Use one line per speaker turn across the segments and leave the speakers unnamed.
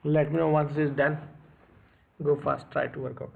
Let me know once it is done. Go fast, try to work out.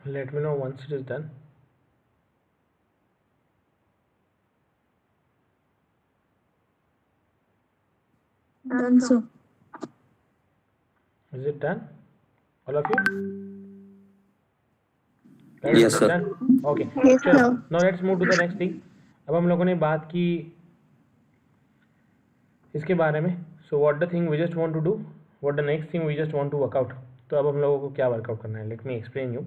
Let me know once it is done.
Done, sir.
Is it done? All of you?
Yes, sir.
Done? Okay.
Yes,
चलो
sir.
now let's move to the next thing. अब हम लोगों ने बात की इसके बारे में. So what the thing we just want to do? What the next thing we just want to work out? तो अब हम लोगों को क्या वर्कआउट करना है? Let me explain you.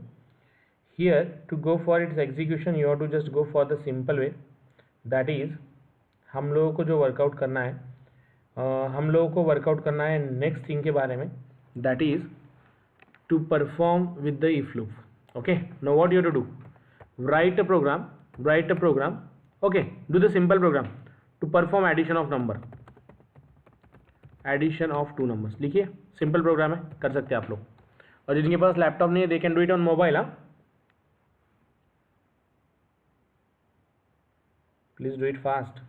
Here to go for its execution you have to just go for the simple way. That is हम लोगों को जो वर्कआउट करना है हम लोगों को वर्कआउट करना है नेक्स्ट थिंग के बारे में. That is to perform with the if loop. Okay, now what you have to do, write a program, okay, do the simple program to perform addition of number, addition of two numbers. लिखिए, simple programme है, कर सकते हैं आप लोग. और जिनके पास laptop नहीं है they can do it on mobile. हाँ, please do it fast.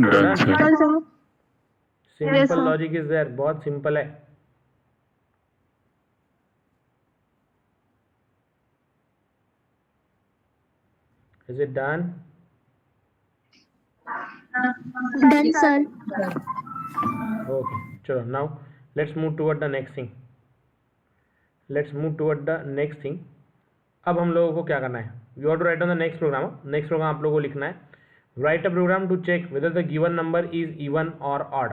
Done, sir.
Done, sir. Yes,
simple
sir.
Logic is there, बहुत सिंपल है. Is it done?
Done, sir.
Okay, चलो now let's move toward the next thing. अब हम लोगों को क्या करना है? You have to write on the next program. Next program आप लोगों को लिखना है. Write a program to check whether the given number is even और odd.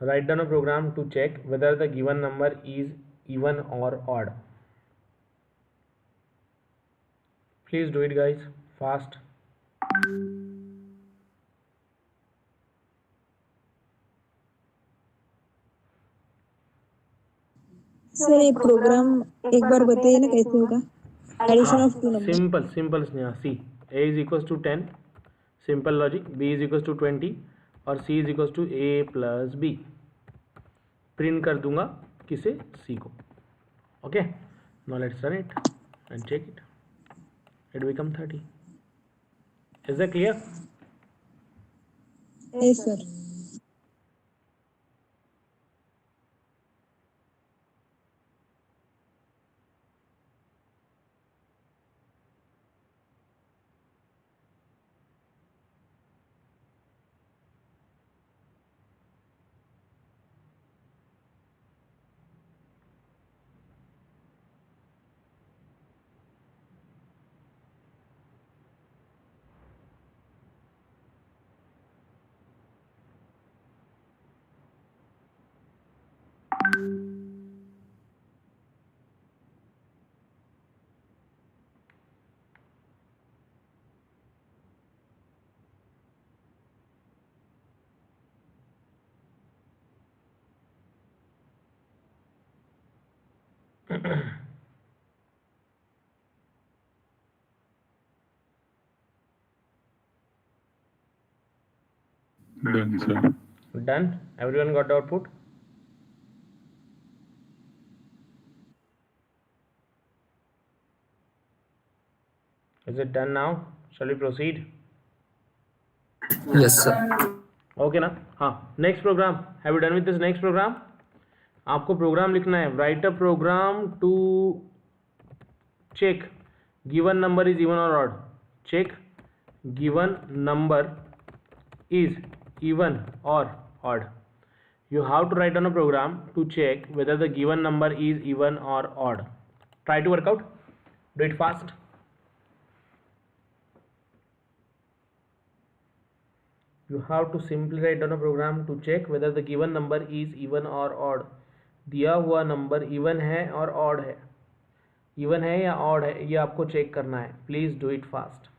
Write down a program to check whether the given number is even और odd. Please do it guys fast.
Sir ये program एक बार बताइए ना कैसे होगा. Addition of two number.
Simple Sneha. See a is equals to 10, simple logic. b is equals to 20 और c is equals to a plus b. Print कर दूंगा किसे? c को. Okay, now let's run it and check it. It become 30. Is that clear?
Yes sir.
Done, sir.
Done? Everyone got the output? Is it done now? Shall we proceed?
Yes, sir.
Okay ना? हाँ, next program. Have you done with this next program? आपको program लिखना है. Write a program to check given number is even और odd. Check given number is even or odd. You have to write on a program to check whether the given number is even or odd. Try to work out. Do it fast. You have to simply write on a program to check whether the given number is even or odd. दिया हुआ number even है और odd है. Even है या odd है ये आपको चेक करना है. Please do it fast.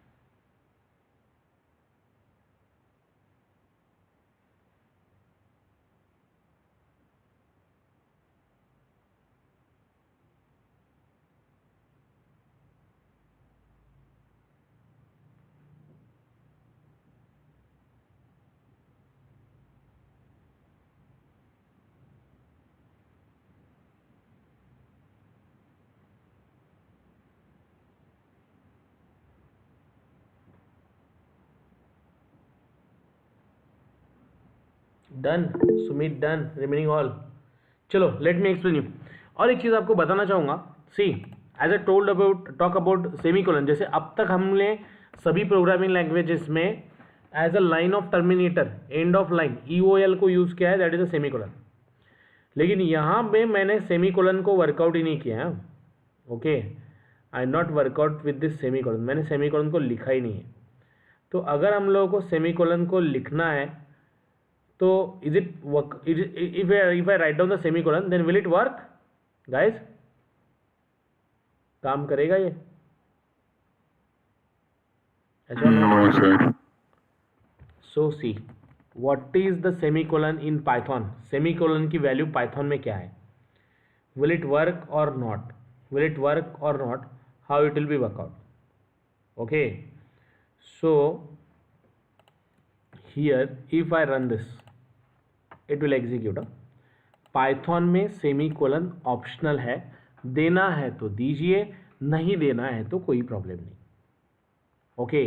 Done Sumit. Done. Remaining all. चलो लेट मी एक्सप्लेन यू. और एक चीज़ आपको बताना चाहूँगा. See as I told about talk about semicolon. जैसे अब तक हमने सभी प्रोग्रामिंग लैंग्वेजेस में as a line of terminator end of line EOL को यूज़ किया है. That is a semicolon. लेकिन यहाँ पे मैंने सेमीकोलन को वर्कआउट ही नहीं किया है. Okay, I not workout with this semicolon. मैंने सेमीकोलन को लिखा ही नहीं है. तो अगर हम लोगों को सेमीकोलन को लिखना है तो is it work if I write down the semicolon then will it work guys? काम करेगा ये?
No, sir.
So see what is the semicolon in Python? Semicolon की वैल्यू पाइथन में क्या है? Will it work or not? Will it work or not? How it will be work out? Okay, so here if I run this it will execute. Python में semicolon optional है. देना है तो दीजिए, नहीं देना है तो कोई प्रॉब्लम नहीं. Okay,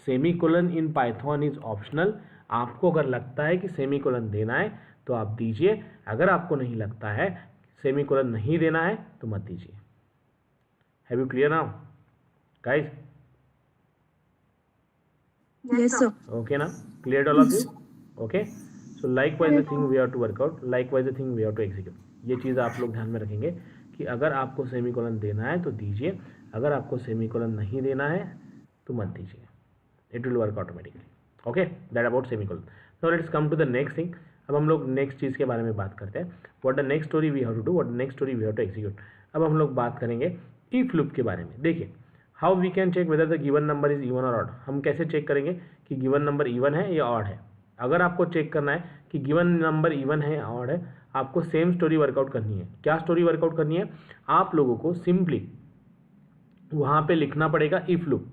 semicolon in Python is optional. आपको अगर लगता है कि सेमीकोलन देना है तो आप दीजिए. अगर आपको नहीं लगता है सेमीकोलन नहीं देना है तो मत दीजिए. Have you clear now guys?
Yes, sir.
Okay ना? Cleared all of you? Okay. So likewise the thing we have to work out. Likewise the thing we have to execute. ये चीज़ आप लोग ध्यान में रखेंगे कि अगर आपको सेमीकोलन देना है तो दीजिए. अगर आपको सेमीकोलन नहीं देना है तो मत दीजिए. It will work automatically. Okay. That about semicolon. Now let's come to the next thing. अब हम लोग नेक्स्ट चीज़ के बारे में बात करते हैं. What the next story we have to do? What the next story we have to execute? अब हम लोग बात करेंगे if loop के बारे में. देखिए how we can check whether the given number is even और ऑड. हम कैसे चेक करेंगे कि गिवन नंबर इवन है या ऑड है? अगर आपको चेक करना है कि गिवन नंबर इवन है या ऑड है, आपको सेम स्टोरी वर्कआउट करनी है. क्या स्टोरी वर्कआउट करनी है? आप लोगों को सिंपली वहाँ पे लिखना पड़ेगा इफ लूप.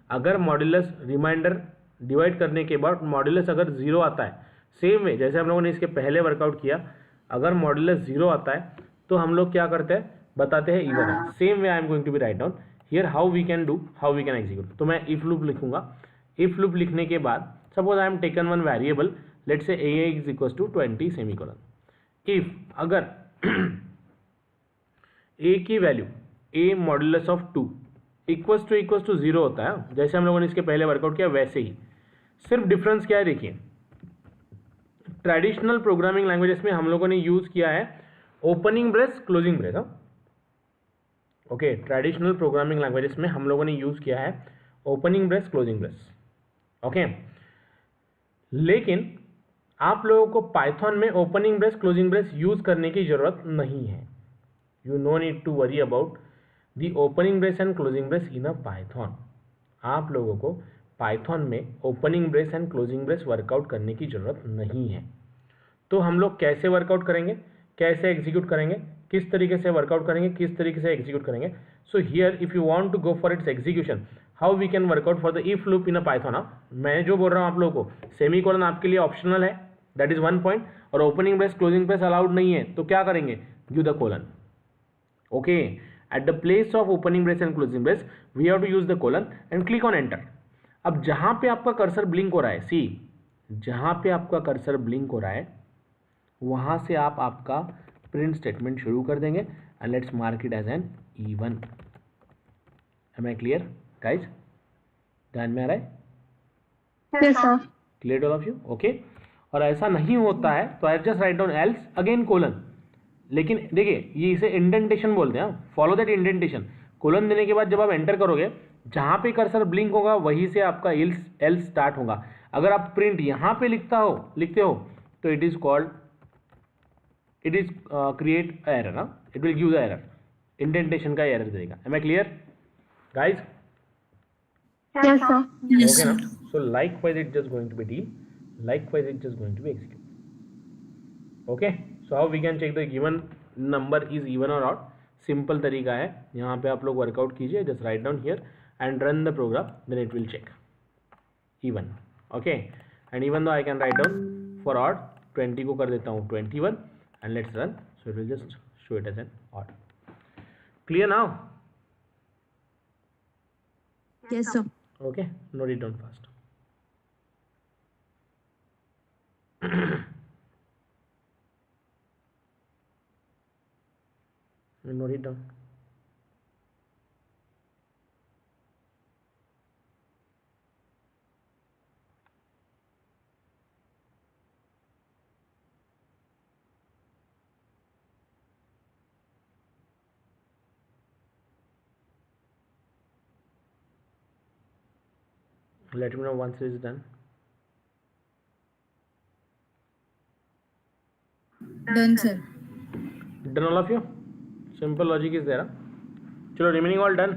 अगर मॉड्यूलस रिमाइंडर डिवाइड करने के बाद मॉड्यूलस अगर 0 आता है, सेम वे जैसे हम लोगों ने इसके पहले वर्कआउट किया, अगर मॉड्यूलस 0 आता है तो हम लोग क्या करते हैं, बताते हैं इवन है. Same way I am going to be write down here how we can do, how we can execute. तो मैं इफ लूप लिखूंगा. इफ लूप लिखने के बाद suppose I am taken one variable, let's say a is equal to 20 semicolon. If अगर a की value a modulus of 2 equals to 0 होता है, जैसे हम लोगों ने इसके पहले वर्कआउट किया वैसे ही. सिर्फ डिफरेंस क्या है देखिए, ट्रेडिशनल प्रोग्रामिंग लैंग्वेजेस में हम लोगों ने यूज किया है opening brace closing brace. Okay, traditional programming languages में हम लोगों ने यूज किया है opening brace closing brace. Okay, लेकिन आप लोगों को पाइथन में opening brace closing brace use करने की जरूरत नहीं है. You no need to worry about the opening brace and closing brace in a Python. आप लोगों को पाइथन में opening brace and closing brace workout करने की जरूरत नहीं है. तो हम लोग कैसे वर्कआउट करेंगे, कैसे एग्जीक्यूट करेंगे, किस तरीके से वर्कआउट करेंगे, किस तरीके से एग्जीक्यूट करेंगे. So here if you want to go for its execution, how we can workout for the if loop in a Python. मैं जो बोल रहा हूँ आप लोगों को, सेमी कोलन आपके लिए ऑप्शनल है, दैट इज वन पॉइंट, और opening brace closing brace allowed नहीं है. तो क्या करेंगे, give the colon. Okay, at the place of opening brace and closing brace we have to use the colon and click on enter. अब जहां पे आपका कर्सर ब्लिंक हो रहा है, सी जहां पे आपका कर्सर ब्लिंक हो रहा है वहां से आप आपका प्रिंट स्टेटमेंट शुरू कर देंगे and let's mark it as an E1. Am I clear guys? ध्यान में आ रहा है?
Yes sir.
Clear all of you? Okay. और ऐसा नहीं होता है तो I just write down else again colon. लेकिन देखिए ये इसे इंडेंटेशन बोलते हैं, फॉलो दैट इंडेंटेशन. कोलन देने के बाद जब आप एंटर करोगे, जहां पे कर्सर ब्लिंक होगा वहीं से आपका एल्स स्टार्ट होगा. अगर आप प्रिंट यहां पे लिखते हो तो it is create error. It will give the error, indentation का एरर देगा. एम आई क्लियर गाइज?
यस sir.
Okay now, so likewise it's just going to be deal, likewise it's just going to be execute. Okay, so how we can check the given number is even or odd? Simple तरीका है, यहाँ पे आप लोग workout कीजिए, just write down here and run the program, then it will check even. Okay, and even though I can write down for odd 20 को कर देता हूँ 21 and let's run, so it will just show it as an odd. Clear now?
Yes sir.
Okay, note it down fast. Note it down. Let me know once it is done.
Done sir.
Done all of you? Simple logic is there. Chalo, remaining all done.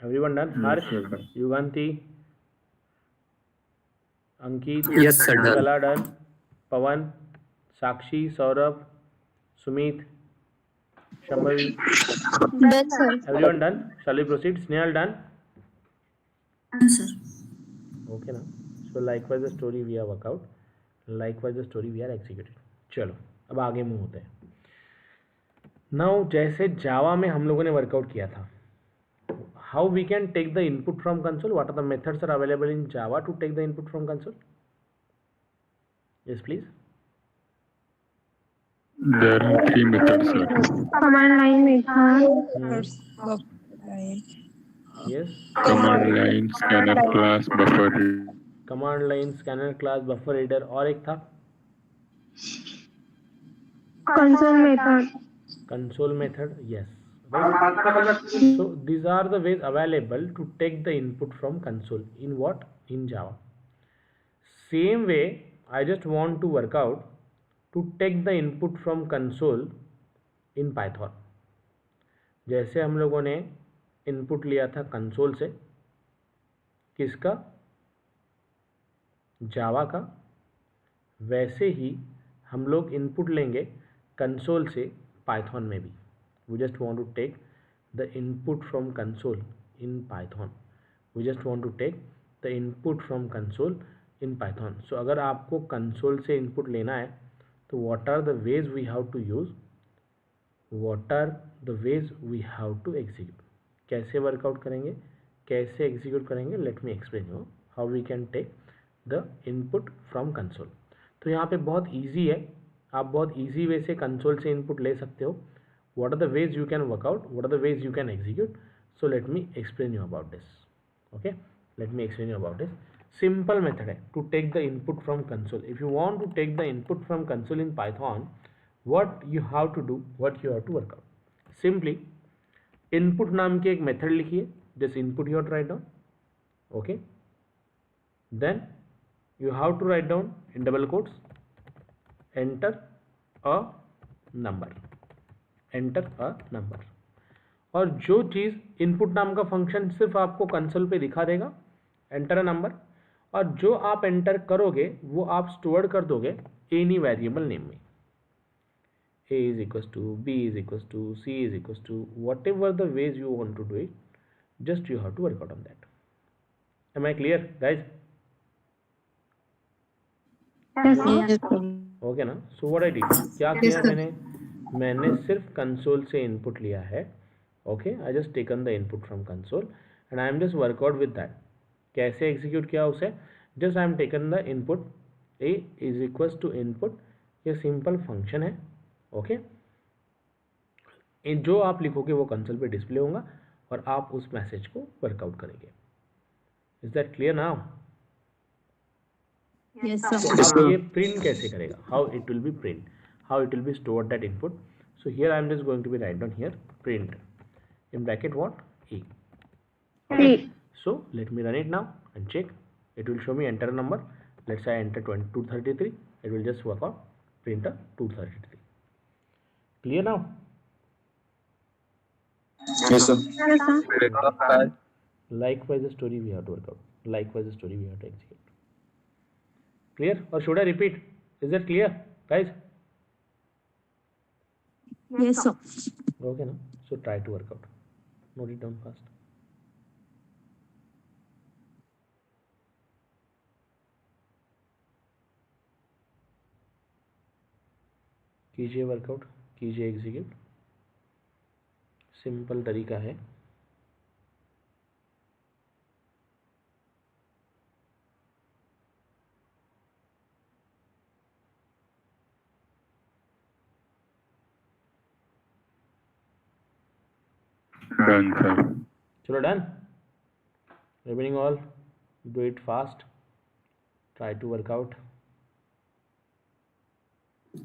Everyone done? Harsh, Yuganti, Ankit,
Yes, sir, done.
Kala done, Pawan, Sakshi, Saurabh, Sumit, Shambhavi.
Done sir.
Everyone done? Shall we proceed? Snehal done?
Done sir.
Okay now. So likewise the story we have worked out. Likewise the story we are executed. चलो अब आगे move होते हैं. Now जैसे जावा में हम लोगों ने वर्कआउट किया था, how we can take the input from console, what are the methods are available in Java to take the input from console? Yes please.
There are 3 methods, sir.
Command line method.
Yes,
Command line, scanner class, buffer.
Command line, scanner class, buffer reader, और एक था
Console method.
Console method. Yes, so these are the ways available to take the input from console in what? In Java. Same way I just want to work out to take the input from console in Python. जैसे हम लोगों ने input लिया था console से, किसका? जावा का, वैसे ही हम लोग इनपुट लेंगे कंसोल से पाइथन में भी. We just want to take the input from console in Python. We just want to take the input from console in Python. So अगर आपको कंसोल से इनपुट लेना है तो what are the ways we have to use? What are the ways we have to execute? कैसे workout करेंगे, कैसे execute करेंगे? Let me explain you how we can take the input from console. तो यहाँ पे बहुत ईजी है, आप बहुत ईजी वे से कंसोल से इनपुट ले सकते हो. What are the ways you can work out? What are the ways you can execute? So let me explain you about this. Okay, let me explain you about this. Simple method है to take the input from console. If you want to take the input from console in Python, what you have to do? What you have to work out? Simply input नाम की एक method लिखिए. Just input you have to write down. Okay. Then you have to write down in double quotes. Enter a number. Enter a number. और जो चीज़ input नाम का function सिर्फ आपको कंसोल पे दिखा देगा, एंटर अ नंबर, और जो आप एंटर करोगे वो आप स्टोर कर दोगे एनी वेरिएबल नेम में. A is equals to B is equals to C is equals to whatever the ways you want to do it, just you have to work out on that. Am I clear guys?
Yes, sir.
Okay ना. So what I did, क्या किया मैंने सिर्फ console से input लिया है. Okay, I just taken the input from console and I am just workout with that. कैसे execute किया उसे, just I am taken the input a is equals to input. ये सिंपल फंक्शन है. Okay, जो आप लिखोगे वो कंसोल पे डिस्प्ले होगा और आप उस मैसेज को वर्कआउट करेंगे. Is that clear now?
Yes,
तो
sir.
अब ये प्रिंट कैसे करेगा, how it will be print, how it will be store that input. So here I am just going to be write down here print in bracket what e. Okay, so let me run it now and check. It will show me enter a number. Let's say I enter 233. It will just work out printer 233. Clear now?
Yes, sir.
Likewise the story we have to work out. Likewise the story we have to execute. Clear or should I repeat? Is that clear guys?
Yes, sir.
Okay now, so try to work out. Note it down fast. कीजिए workout, कीजिए execute. Simple तरीका है.
Done, sir.
चलो done. Remaining all do it fast. Try to workout.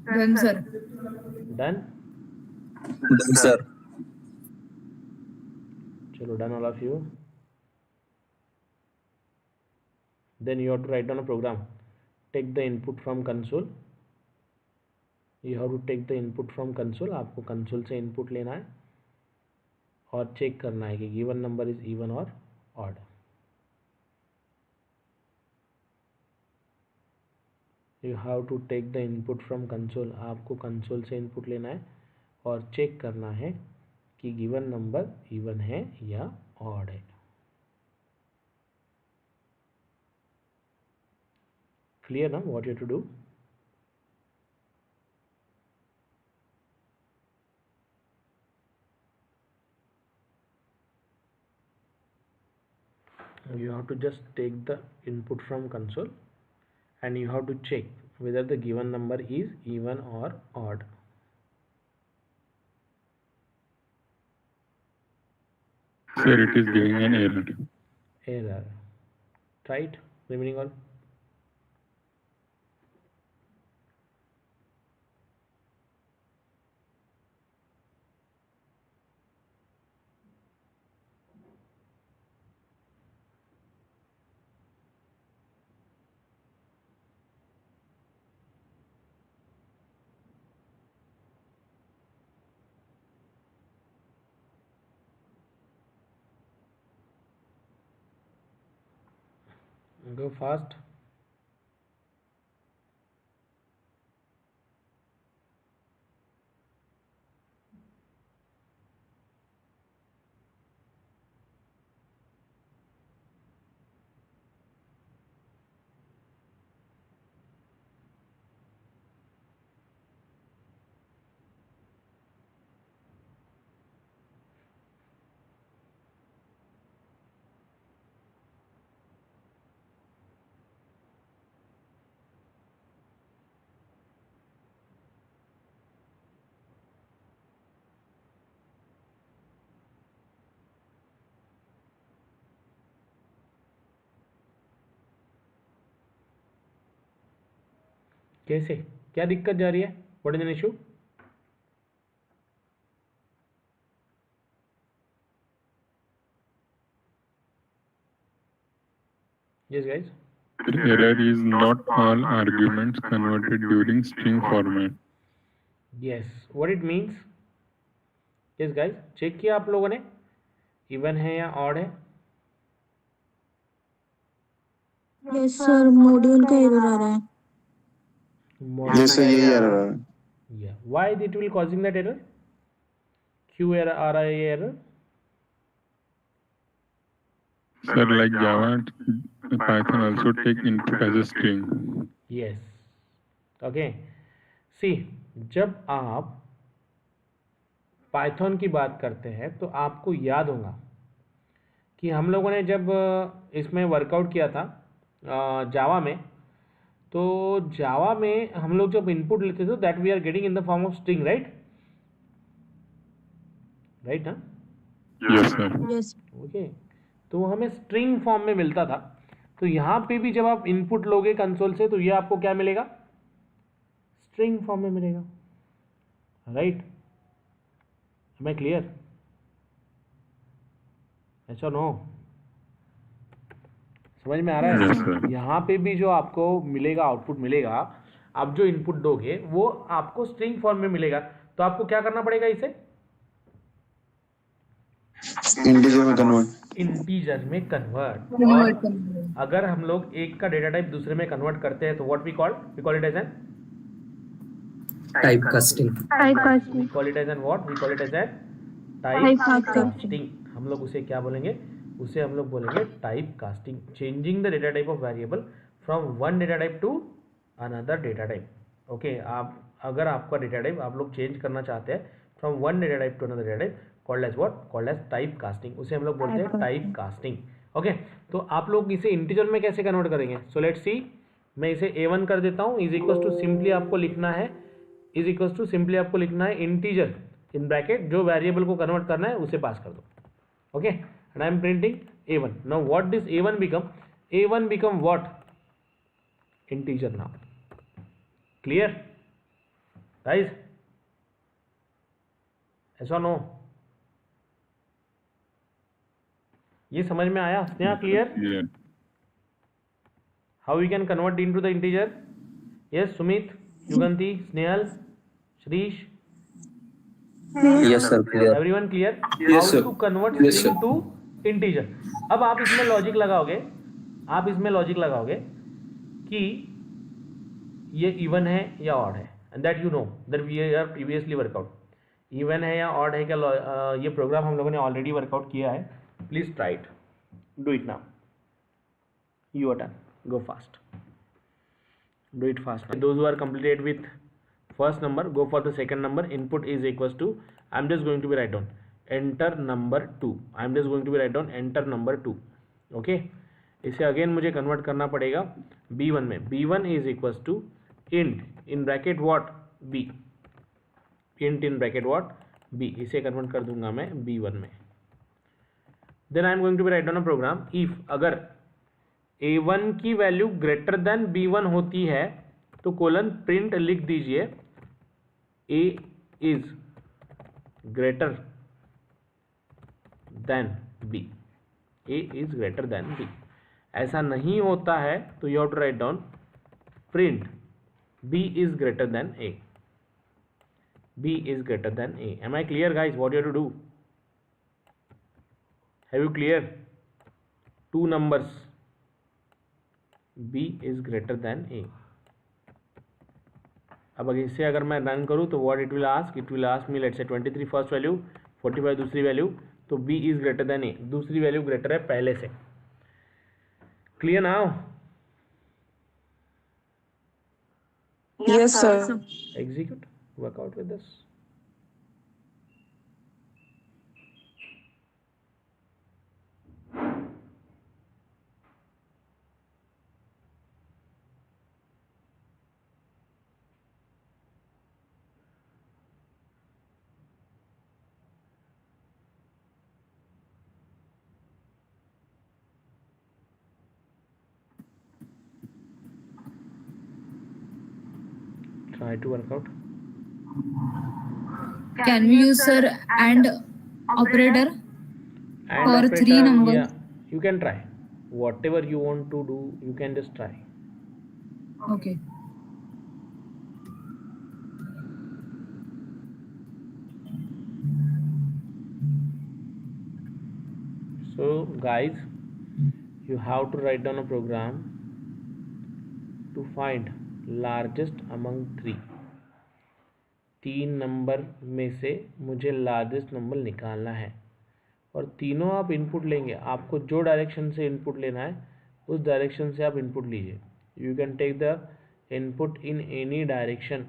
Done, sir.
Done.
Done, sir.
चलो done all of you. Then you have to write down a program. Take the input from console. You have to take the input from console. आपको console से input लेना है और check करना है कि given number is even और odd. You have to take the input from console. आपको कंसोल से इनपुट लेना है और चेक करना है कि गिवन नंबर इवन है या ऑड है. क्लियर ना what you to do? You have to just take the input from console and you have to check whether the given number is even or odd.
Sir, it is giving an error.
Error. Try it. Remaining all. Go fast. कैसे, क्या दिक्कत जा रही है? What is an issue? Yes guys.
Error is not all arguments converted during string format.
Yes, what it means? Yes guys, check किया आप लोगों ने इवन है या ऑड है?
Yes, sir. Module का error आ रहा है.
Yes, sir. यही error है.
Yeah. Why it will causing that error? Q error, RI error?
Sir, like Java, Python also take input as a string.
Yes. Okay. See, जब आप Python की बात करते हैं तो आपको याद होगा कि हम लोगों ने जब इसमें वर्कआउट किया था जावा में, तो जावा में हम लोग जब इनपुट लेते थे that we are getting in the form of string, right ना?
Yes, sir.
यस
ओके, तो हमें स्ट्रिंग फॉर्म में मिलता था। तो यहाँ पे भी जब आप इनपुट लोगे कंसोल से तो ये आपको क्या मिलेगा? स्ट्रिंग फॉर्म में मिलेगा, राइट? Am I clear? ऐसा नो? समझ में आ रहा
Yes,
है?
sir.
यहाँ पे भी जो आपको मिलेगा, आउटपुट मिलेगा, आप जो इनपुट दोगे वो आपको स्ट्रिंग फॉर्म में मिलेगा। तो आपको क्या करना पड़ेगा? इसे
इंटीजर में कन्वर्ट।
इंटीजर में कन्वर्ट।
कन्वर्ट
और
करना
अगर हम लोग एक का डेटा टाइप दूसरे में कन्वर्ट करते हैं तो what we call it as an
Typecasting.
We call it as an what we call it as an
Typecasting.
Type casting. हम लोग उसे क्या बोलेंगे? उसे हम लोग बोलेंगे type casting. Changing the data type of variable from one data type to another data type. Okay, आप अगर आपका डेटा टाइप आप लोग चेंज करना चाहते हैं from one data type to another data type, called as what? Called as type casting. उसे हम लोग बोलते हैं टाइप कास्टिंग। ओके, तो आप लोग इसे इंटीजर में कैसे कन्वर्ट करेंगे? सो लेट्स सी, मैं इसे A1 कर देता हूँ। इज इक्वल टू सिंपली आपको लिखना है, इज इक्वल टू सिंपली आपको लिखना है इंटीजर इन ब्रैकेट, जो वेरिएबल को कन्वर्ट करना है उसे पास कर दो। Okay, and I M printing A1. Now what this A1 become? A1 become what? Integer now. Clear guys? ऐसा नो? ये समझ में आया? Sneha clear?
Yeah.
How we can convert into the integer? Yes, Sumit, Yuganti, Snehal, Shrish,
yes sir, clear.
everyone clear?
Yes,
How
sir.
to convert
Yes,
string
sir.
to integer? अब आप इसमें logic लगाओगे, आप इसमें लॉजिक लगाओगे कि ये even है या ऑड है, and that you know that we are previously workout. Even है या ऑड है क्या? ये प्रोग्राम हम लोगों ने ऑलरेडी वर्कआउट किया है। Please try it, do it now, you are done, go fast, do it fast. Those who are completed with first number, go for the second number. Input is equals to, I'm just going to be write down enter number 2, I'm just going to be write down enter number 2. okay, इसे again मुझे convert करना पड़ेगा B1 में। B1 is equals to int in bracket what? B, int in bracket what? B, इसे convert कर दूंगा मैं B1 में। then I am going to be write down a program, if अगर A1 की वैल्यू ग्रेटर देन B1 होती है तो कोलन प्रिंट लिख दीजिए A is greater than B, A is greater than B। ऐसा नहीं होता है तो you have to write down print B is greater than A, B is greater than A। Am I clear guys? What you have to do? Have you clear? Two numbers, B is greater than A। अब अगर इसे अगर मैं run करूँ तो what it will ask? It will ask me let's say 23 first value, 45 दूसरी value, तो B is greater than A, दूसरी वैल्यू ग्रेटर है पहले से। Clear now?
Yes sir.
Execute, workout with this. Try to work out.
Can we use sir and operator
And
for
operator,
three numbers?
yeah, you can try whatever you want to do, you can just try.
Okay.
So guys, you have to write down a program to find largest among 3. 3 number में से मुझे largest number निकालना है, और तीनों आप input लेंगे। आपको जो डायरेक्शन से इनपुट लेना है उस डायरेक्शन से आप इनपुट लीजिए। You can take the input in any direction.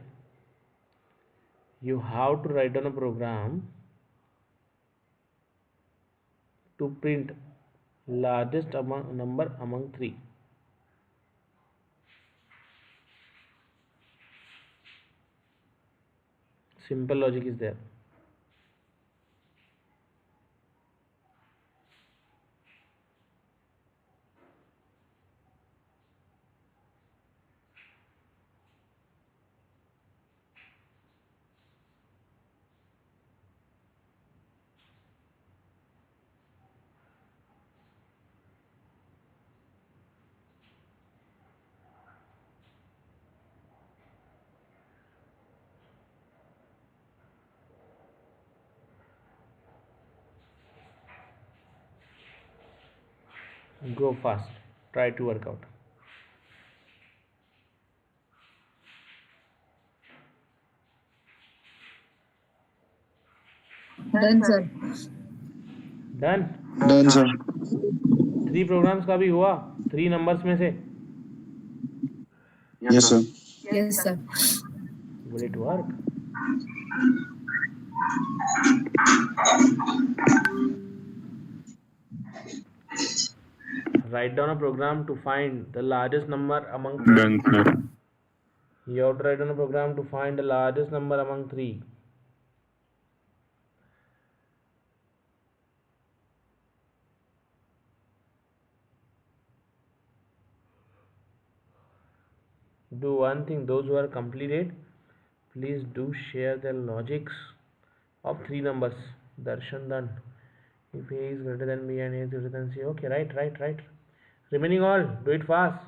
You have to write down a program to print largest number among 3. Simple logic is there. Go fast. Try to work out.
Done, sir.
Done.
Done, sir.
3 programmes का भी हुआ 3 numbers में से।
Yes, sir.
Yes, sir.
Will it work? Write down a program to find the largest number among 3.
Done, sir.
You have to write down a program to find the largest number among 3. Do one thing, those who are completed, please do share the logics of 3 numbers. Darshan done. If A is greater than B and A is greater than C. Okay, right. Remaining all, do it fast.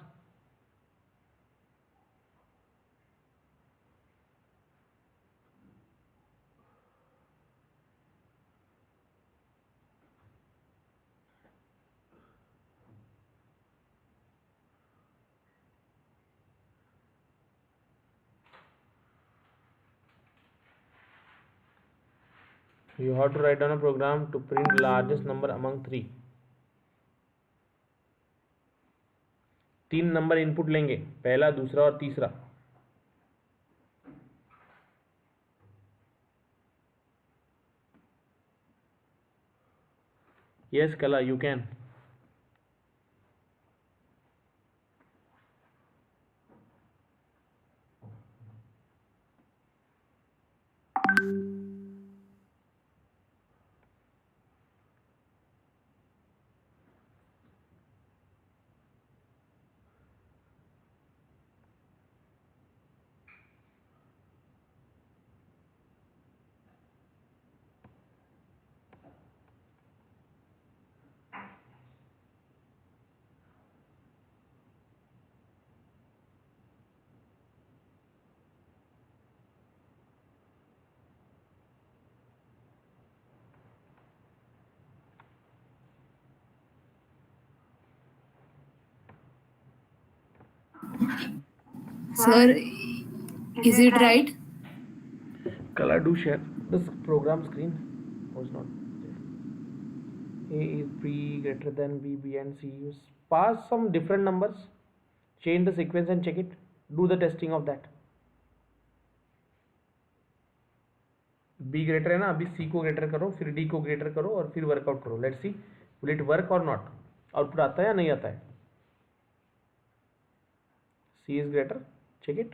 You have to write down a program to print largest number among 3. 3 number input लेंगे, पहला, दूसरा और तीसरा। Yes, Kala, you can.
Sir, is it right?
Kala, do share. This program screen was not there. A is B greater than B, B and C. You pass some different numbers, change the sequence and check it. Do the testing of that. B greater है ना, अभी C को greater करो, फिर D को greater करो और फिर वर्कआउट करो. Let's see, will it work or not? Output आता है या नहीं आता है? C is greater, check it.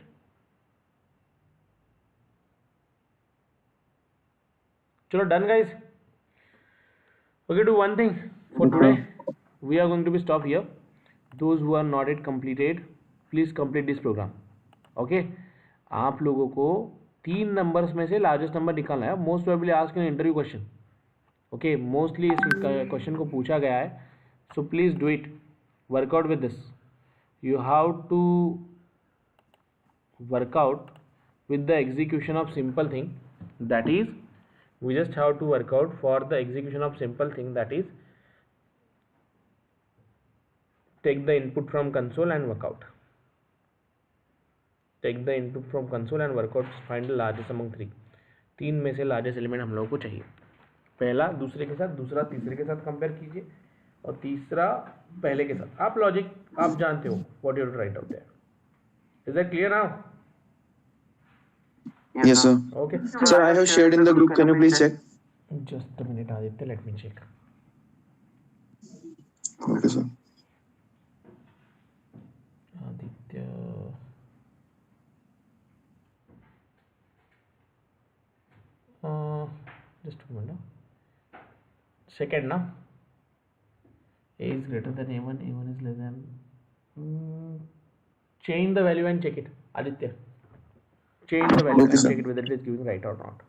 चलो done guys. Okay, do one thing for today. We are going to be stop here. Those who are not yet completed, please complete this program. Okay, आप लोगों को 3 numbers में से largest number निकालना है. Most probably ask in interview question. Okay, mostly इस question को पूछा गया है. So please do it, workout with this. You have to workout with the execution of simple thing, that is, we just have to work out for the execution of simple thing, that is, take the input from console and work out. Take the input from console and workout find the largest among 3. 3 में से largest element हम लोगों को चाहिए. पहला दूसरे के साथ, दूसरा तीसरे के साथ कंपेयर कीजिए और तीसरा पहले के साथ. आप लॉजिक आप जानते हो what you write out there. Is that clear now?
Yes, sir.
Okay.
Sir, I have shared in the group. Can you please check?
Just a minute, Aditya. Let me check.
Okay, sir.
Aditya. Just a minute. Second, na? A is greater than A1. A1 is less than. Change the value and check it, Aditya. Change the value
Okay,
and
sir.
check it whether it is giving right or not.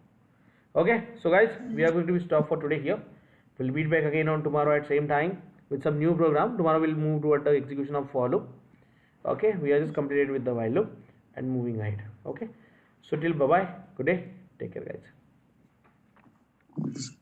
Okay, so guys, we are going to stop for today here. We'll meet back again on tomorrow at same time with some new program. Tomorrow we'll move toward the execution of for loop. Okay, we are just completed with the while loop and moving ahead. Okay, so till bye bye, good day, take care guys.
Okay, sir.